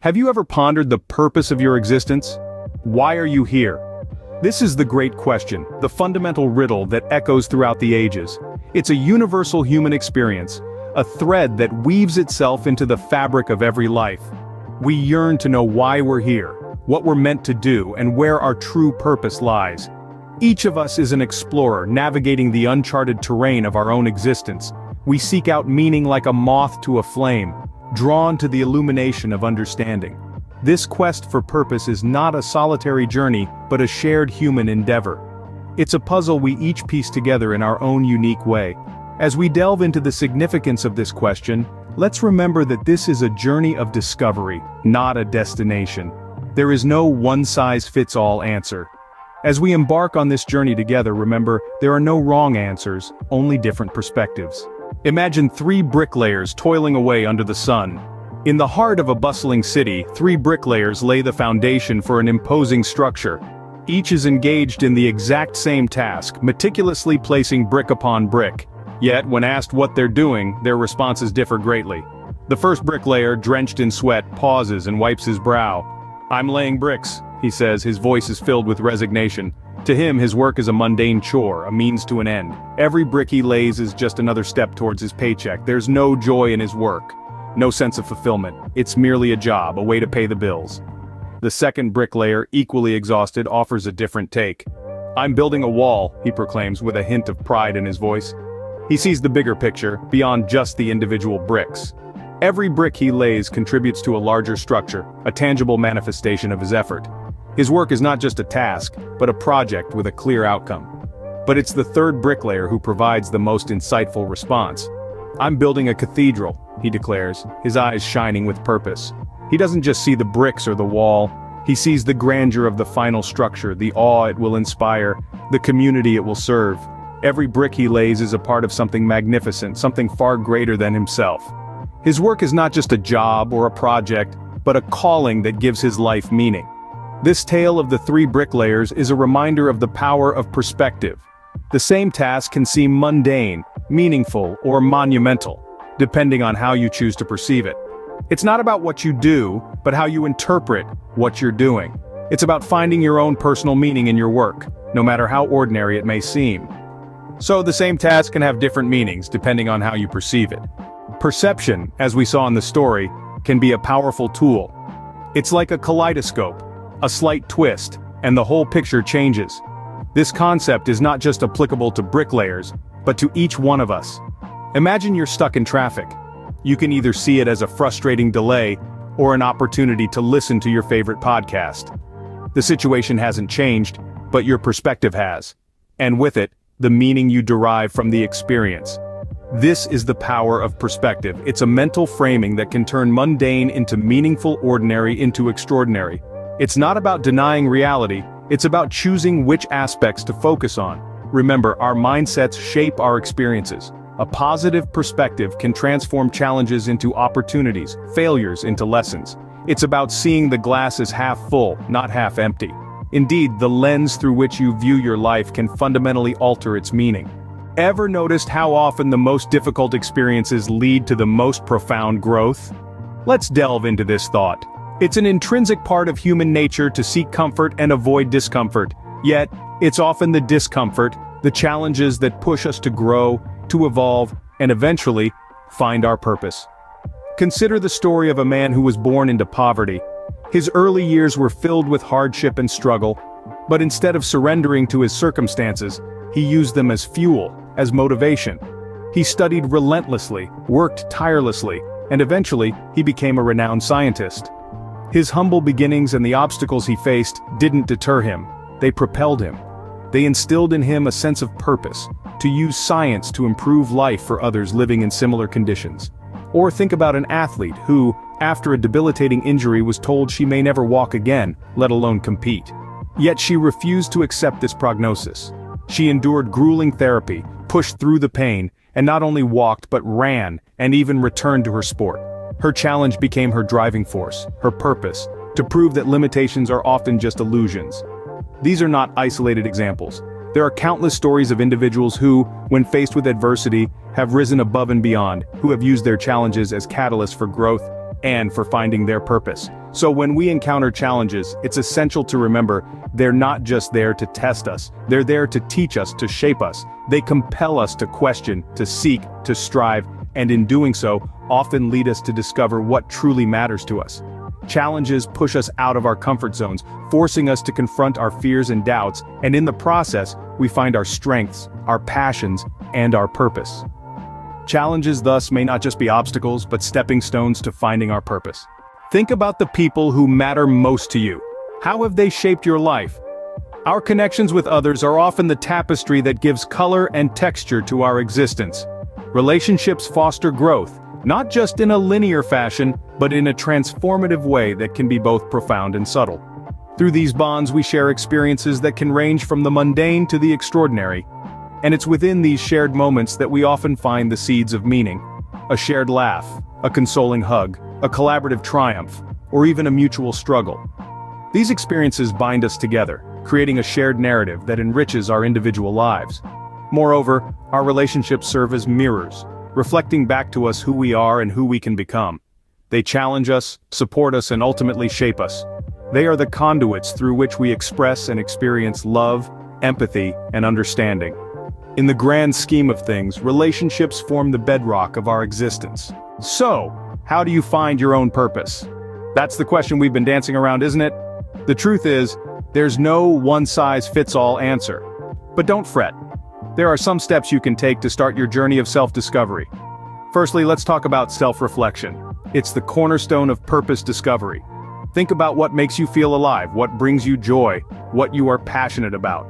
Have you ever pondered the purpose of your existence? Why are you here? This is the great question, the fundamental riddle that echoes throughout the ages. It's a universal human experience, a thread that weaves itself into the fabric of every life. We yearn to know why we're here, what we're meant to do, and where our true purpose lies. Each of us is an explorer navigating the uncharted terrain of our own existence. We seek out meaning like a moth to a flame, drawn to the illumination of understanding. This quest for purpose is not a solitary journey, but a shared human endeavor. It's a puzzle we each piece together in our own unique way. As we delve into the significance of this question, let's remember that this is a journey of discovery, not a destination. There is no one-size-fits-all answer. As we embark on this journey together, remember, there are no wrong answers, only different perspectives. Imagine 3 bricklayers toiling away under the sun. In the heart of a bustling city, 3 bricklayers lay the foundation for an imposing structure. Each is engaged in the exact same task, meticulously placing brick upon brick. Yet, when asked what they're doing, their responses differ greatly. The first bricklayer, drenched in sweat, pauses and wipes his brow. "I'm laying bricks," he says, his voice is filled with resignation. To him, his work is a mundane chore, a means to an end. Every brick he lays is just another step towards his paycheck. There's no joy in his work. No sense of fulfillment. It's merely a job, a way to pay the bills. The second bricklayer, equally exhausted, offers a different take. "I'm building a wall," he proclaims with a hint of pride in his voice. He sees the bigger picture, beyond just the individual bricks. Every brick he lays contributes to a larger structure, a tangible manifestation of his effort. His work is not just a task, but a project with a clear outcome. But it's the third bricklayer who provides the most insightful response. "I'm building a cathedral," he declares, his eyes shining with purpose. He doesn't just see the bricks or the wall, he sees the grandeur of the final structure, the awe it will inspire, the community it will serve. Every brick he lays is a part of something magnificent, something far greater than himself. His work is not just a job or a project, but a calling that gives his life meaning. This tale of the 3 bricklayers is a reminder of the power of perspective. The same task can seem mundane, meaningful, or monumental, depending on how you choose to perceive it. It's not about what you do, but how you interpret what you're doing. It's about finding your own personal meaning in your work, no matter how ordinary it may seem. So the same task can have different meanings depending on how you perceive it. Perception, as we saw in the story, can be a powerful tool. It's like a kaleidoscope, a slight twist, and the whole picture changes. This concept is not just applicable to bricklayers, but to each one of us. Imagine you're stuck in traffic. You can either see it as a frustrating delay, or an opportunity to listen to your favorite podcast. The situation hasn't changed, but your perspective has. And with it, the meaning you derive from the experience. This is the power of perspective. It's a mental framing that can turn mundane into meaningful, ordinary into extraordinary. It's not about denying reality, it's about choosing which aspects to focus on. Remember, our mindsets shape our experiences. A positive perspective can transform challenges into opportunities, failures into lessons. It's about seeing the glass as half full, not half empty. Indeed, the lens through which you view your life can fundamentally alter its meaning. Ever noticed how often the most difficult experiences lead to the most profound growth? Let's delve into this thought. It's an intrinsic part of human nature to seek comfort and avoid discomfort. Yet, it's often the discomfort, the challenges that push us to grow, to evolve, and eventually, find our purpose. Consider the story of a man who was born into poverty. His early years were filled with hardship and struggle, but instead of surrendering to his circumstances, he used them as fuel, as motivation. He studied relentlessly, worked tirelessly, and eventually, he became a renowned scientist. His humble beginnings and the obstacles he faced didn't deter him, they propelled him. They instilled in him a sense of purpose, to use science to improve life for others living in similar conditions. Or think about an athlete who, after a debilitating injury, was told she may never walk again, let alone compete. Yet she refused to accept this prognosis. She endured grueling therapy, pushed through the pain, and not only walked but ran, and even returned to her sport. Her challenge became her driving force, her purpose, to prove that limitations are often just illusions. These are not isolated examples. There are countless stories of individuals who, when faced with adversity, have risen above and beyond, who have used their challenges as catalysts for growth, and for finding their purpose. So when we encounter challenges, it's essential to remember they're not just there to test us, they're there to teach us, to shape us. They compel us to question, to seek, to strive, and in doing so, often lead us to discover what truly matters to us. Challenges push us out of our comfort zones, forcing us to confront our fears and doubts, and in the process, we find our strengths, our passions, and our purpose. Challenges thus may not just be obstacles, but stepping stones to finding our purpose. Think about the people who matter most to you. How have they shaped your life? Our connections with others are often the tapestry that gives color and texture to our existence. Relationships foster growth, not just in a linear fashion, but in a transformative way that can be both profound and subtle. Through these bonds we share experiences that can range from the mundane to the extraordinary. And it's within these shared moments that we often find the seeds of meaning. A shared laugh, a consoling hug, a collaborative triumph, or even a mutual struggle. These experiences bind us together, creating a shared narrative that enriches our individual lives. Moreover, our relationships serve as mirrors, reflecting back to us who we are and who we can become. They challenge us, support us, and ultimately shape us. They are the conduits through which we express and experience love, empathy, and understanding. In the grand scheme of things, relationships form the bedrock of our existence. So, how do you find your own purpose? That's the question we've been dancing around, isn't it? The truth is, there's no one-size-fits-all answer. But don't fret. There are some steps you can take to start your journey of self-discovery. Firstly, let's talk about self-reflection. It's the cornerstone of purpose discovery. Think about what makes you feel alive, what brings you joy, what you are passionate about.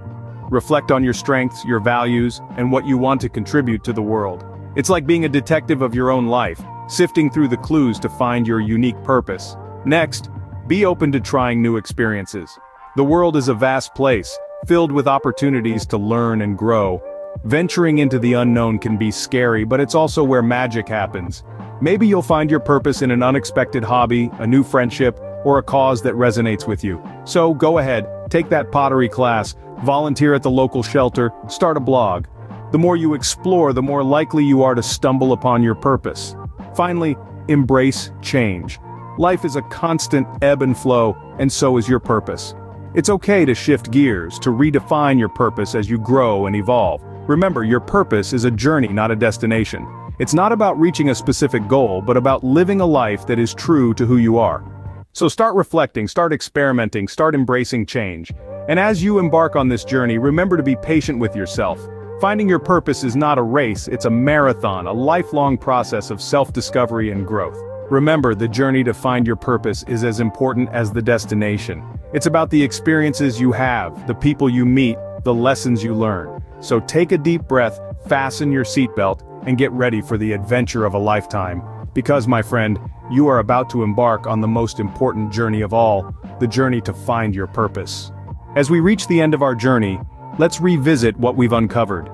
Reflect on your strengths, your values, and what you want to contribute to the world. It's like being a detective of your own life, sifting through the clues to find your unique purpose. Next, be open to trying new experiences. The world is a vast place, filled with opportunities to learn and grow. Venturing into the unknown can be scary, but it's also where magic happens. Maybe you'll find your purpose in an unexpected hobby, a new friendship, or a cause that resonates with you. So go ahead, take that pottery class, volunteer at the local shelter, start a blog. The more you explore, the more likely you are to stumble upon your purpose. Finally, embrace change. Life is a constant ebb and flow, and so is your purpose. It's okay to shift gears, to redefine your purpose as you grow and evolve. Remember, your purpose is a journey, not a destination. It's not about reaching a specific goal, but about living a life that is true to who you are. So start reflecting, start experimenting, start embracing change. And as you embark on this journey, remember to be patient with yourself. Finding your purpose is not a race, it's a marathon, a lifelong process of self-discovery and growth. Remember, the journey to find your purpose is as important as the destination. It's about the experiences you have, the people you meet, the lessons you learn. So take a deep breath, fasten your seatbelt, and get ready for the adventure of a lifetime. Because, my friend, you are about to embark on the most important journey of all, the journey to find your purpose. As we reach the end of our journey, let's revisit what we've uncovered.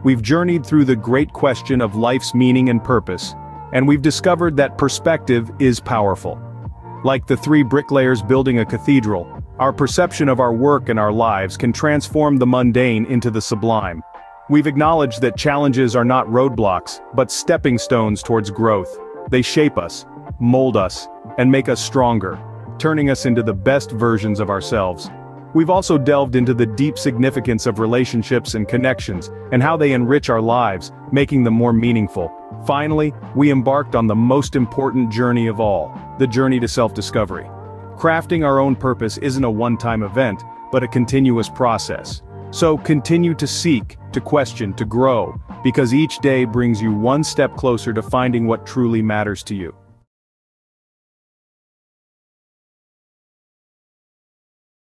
We've journeyed through the great question of life's meaning and purpose, and we've discovered that perspective is powerful. Like the three bricklayers building a cathedral, our perception of our work and our lives can transform the mundane into the sublime. We've acknowledged that challenges are not roadblocks, but stepping stones towards growth. They shape us, mold us, and make us stronger, turning us into the best versions of ourselves. We've also delved into the deep significance of relationships and connections, and how they enrich our lives, making them more meaningful. Finally, we embarked on the most important journey of all, the journey to self-discovery. Crafting our own purpose isn't a one-time event, but a continuous process. So continue to seek, to question, to grow, because each day brings you one step closer to finding what truly matters to you.